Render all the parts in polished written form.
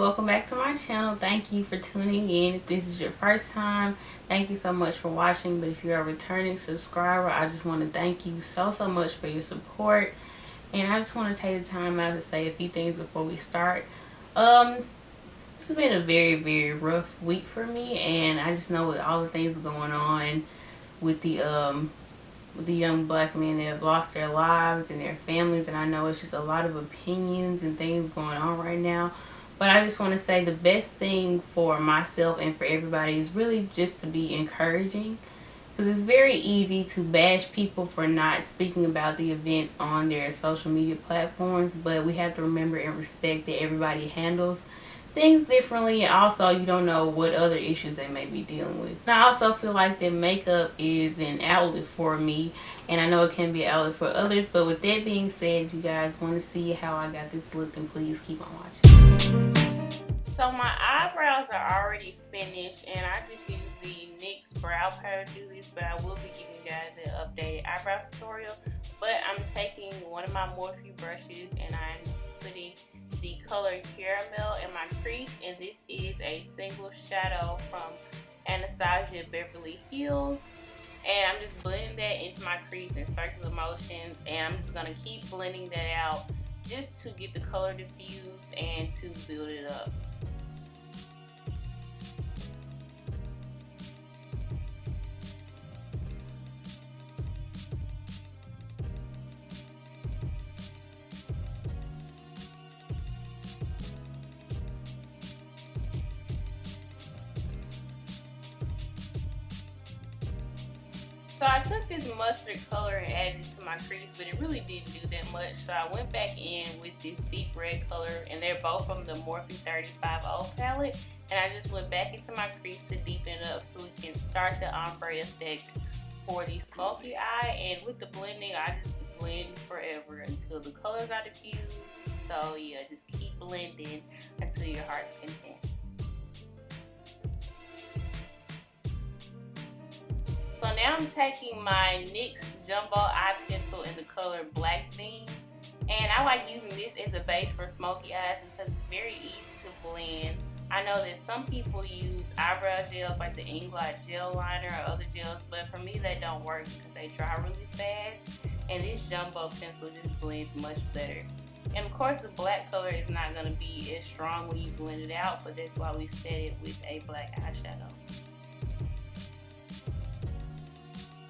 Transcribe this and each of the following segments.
welcome back to my channel. Thank you for tuning in. If this is your first time, thank you so much for watching. But if you're a returning subscriber, I just want to thank you so much for your support. And I just want to take the time out to say a few things before we start. It's been a very rough week for me, and I just know with all the things going on with the young black men that have lost their lives and their families, and I know it's just a lot of opinions and things going on right now. But I just want to say the best thing for myself and for everybody is really just to be encouraging, because it's very easy to bash people for not speaking about the events on their social media platforms, but we have to remember and respect that everybody handles things differently, and also you don't know what other issues they may be dealing with. And I also feel like that makeup is an outlet for me, and I know it can be an outlet for others. But with that being said, if you guys want to see how I got this look, then please keep on watching. So my eyebrows are already finished, and I just use the NYX brow powder to do this, but I will be giving you guys an updated eyebrow tutorial. But I'm taking one of my Morphe brushes and I'm just putting the color Caramel in my crease, and this is a single shadow from Anastasia Beverly Hills, and I'm just blending that into my crease in circular motions, and I'm just going to keep blending that out just to get the color diffused and to build it up. So I took this mustard color and added it to my crease, but it really didn't do that much. So I went back in with this deep red color, and they're both from the Morphe 35O palette. And I just went back into my crease to deepen it up so we can start the ombre effect for the smoky eye. And with the blending, I just blend forever until the colors are diffused. So yeah, just keep blending until your heart's content. So now I'm taking my NYX Jumbo Eye Pencil in the color Black Bean. And I like using this as a base for smoky eyes because it's very easy to blend. I know that some people use eyebrow gels like the Inglot gel liner or other gels, but for me they don't work because they dry really fast. And this Jumbo pencil just blends much better. And of course the black color is not going to be as strong when you blend it out, but that's why we set it with a black eyeshadow.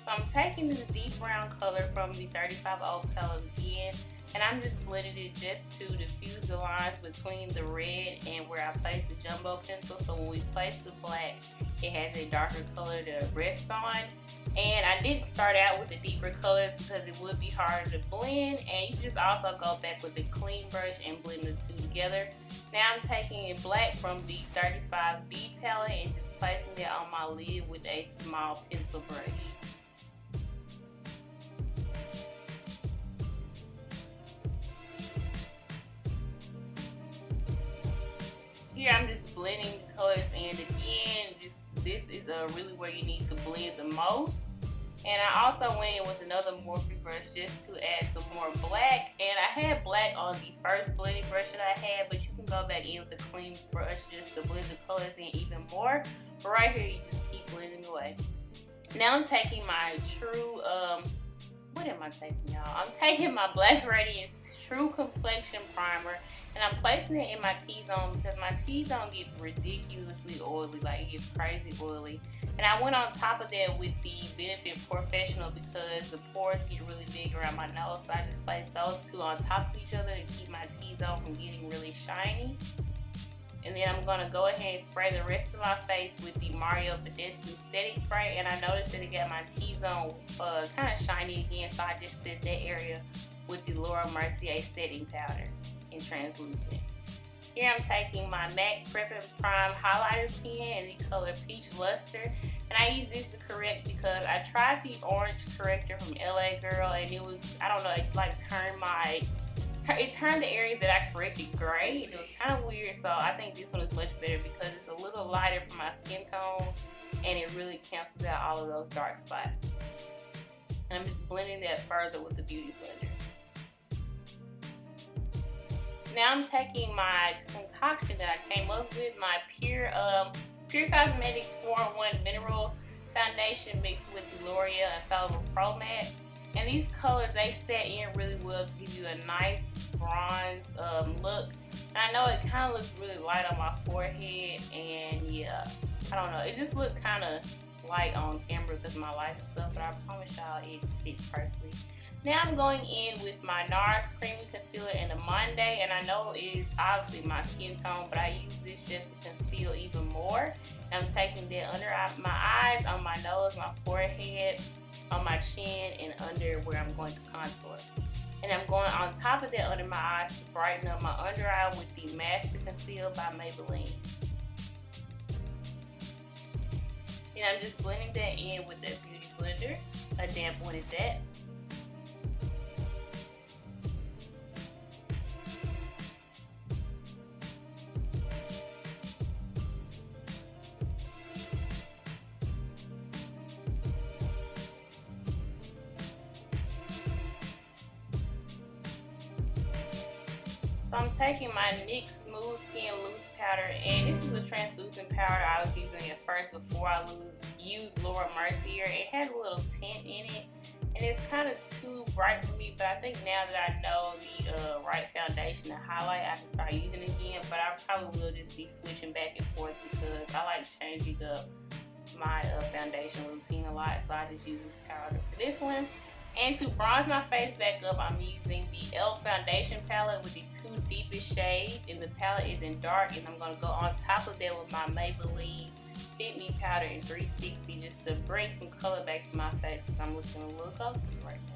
So I'm taking this deep brown color from the 35O palette again, and I'm just blending it just to diffuse the lines between the red and where I placed the Jumbo pencil. So when we place the black, it has a darker color to rest on. And I didn't start out with the deeper colors because it would be harder to blend, and you can just also go back with a clean brush and blend the two together. Now I'm taking it black from the 35B palette and just placing it on my lid with a small pencil brush. Here I'm just blending the colors, and again, this is really where you need to blend the most. And I also went in with another Morphe brush just to add some more black. And I had black on the first blending brush that I had, but you can go back in with a clean brush just to blend the colors in even more. But right here, you just keep blending away. Now I'm taking my true, what am I taking, y'all? I'm taking my Black Radiance True Complexion Primer, and I'm placing it in my T-zone because my T-zone gets ridiculously oily, like it gets crazy oily. And I went on top of that with the Benefit Porefessional because the pores get really big around my nose, so I just placed those two on top of each other to keep my T-zone from getting really shiny. And then I'm going to go ahead and spray the rest of my face with the Badescu setting spray. And I noticed that it got my T-zone kind of shiny again, so I just set that area with the Mercier setting powder in translucent. Here I'm taking my MAC Prep and Prime highlighter pen in the color Peach Lustre. And I use this to correct because I tried the orange corrector from LA Girl, and it was, I don't know, it like turned the areas that I corrected gray, and it was kind of weird. So I think this one is much better because it's a little lighter for my skin tone, and it really cancels out all of those dark spots. And I'm just blending that further with the beauty blender. now I'm taking my concoction that I came up with, my PUR Cosmetics 4-in-1 Mineral Foundation mixed with the L'Oreal Infallible Pro Matte. And these colors, they set in really well to give you a nice bronze look. And I know it kind of looks really light on my forehead, and yeah, I don't know, it just looked kind of light on camera because of my lights and stuff, but I promise y'all it fits perfectly. Now I'm going in with my NARS Creamy Concealer in Amande, and I know it is obviously my skin tone, but I use this just to conceal even more. And I'm taking that under my eyes, on my nose, my forehead, on my chin, and under where I'm going to contour. And I'm going on top of that under my eyes to brighten up my under eye with the Master Conceal by Maybelline. And I'm just blending that in with the Beauty Blender, a damp one at that. So I'm taking my NYX Smooth Skin Loose Powder, and this is a translucent powder I was using at first before I used Laura Mercier. It had a little tint in it, and it's kind of too bright for me, but I think now that I know the right foundation to highlight, I can start using it again, but I probably will just be switching back and forth because I like changing up my foundation routine a lot, so I just use this powder for this one. And to bronze my face back up, I'm using the e.l.f. foundation palette with the 2 deepest shades, and the palette is in dark, and I'm going to go on top of that with my Maybelline Fit Me Powder in 360 just to bring some color back to my face because I'm looking a little ghosty right now.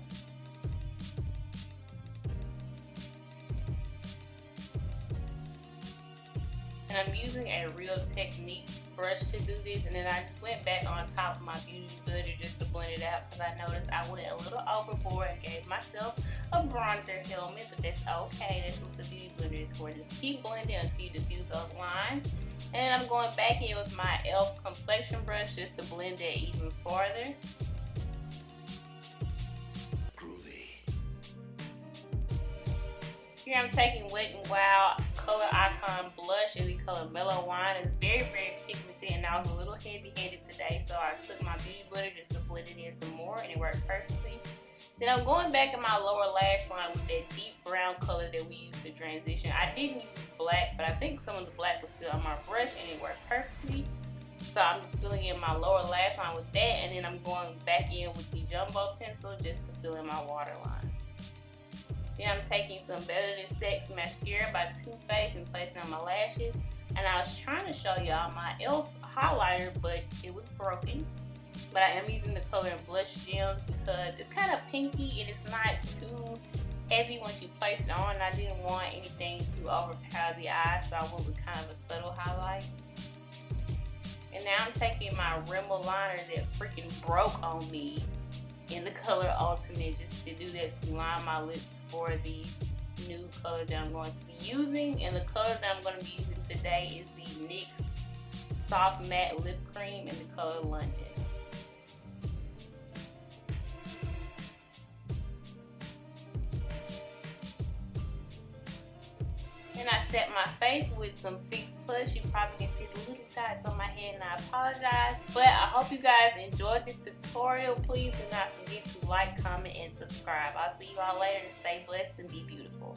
And I'm using a Real Techniques brush to do this, and then I just went back on top of my Beauty Blender just to blend it out because I noticed I went a little overboard and gave myself a bronzer helmet, but that's okay. That's what the Beauty Blender is for. Just keep blending until you diffuse those lines. And I'm going back in with my e.l.f. Complexion brush just to blend that even farther. Here I'm taking Wet n Wild Coloricon blush in the color Mellow Wine. It's very, very pigmented, and I was a little heavy-handed today, so I took my Beauty Blender just to blend it in some more, and it worked perfectly. Then I'm going back in my lower lash line with that deep brown color that we used to transition. I didn't use black, but I think some of the black was still on my brush, and it worked perfectly. So I'm just filling in my lower lash line with that, and then I'm going back in with the jumbo pencil just to fill in my waterline. Then I'm taking some Better Than Sex mascara by Too Faced and placing it on my lashes. And I was trying to show y'all my e.l.f. highlighter, but it was broken. But I am using the color in Blush Gems because it's kind of pinky and it's not too heavy once you place it on. I didn't want anything to overpower the eye, so I went with kind of a subtle highlight. And now I'm taking my Rimmel liner that freaking broke on me in the color Ultimate just to do that, to line my lips for the new color that I'm going to be using. And the color that I'm going to be using today is the NYX Soft Matte Lip Cream in the color London. And I set my face with some Fix Plus. You probably can see the little dots on my head, and I apologize. But I hope you guys enjoyed this tutorial. Please do not forget to like, comment, and subscribe. I'll see you all later, and stay blessed and be beautiful.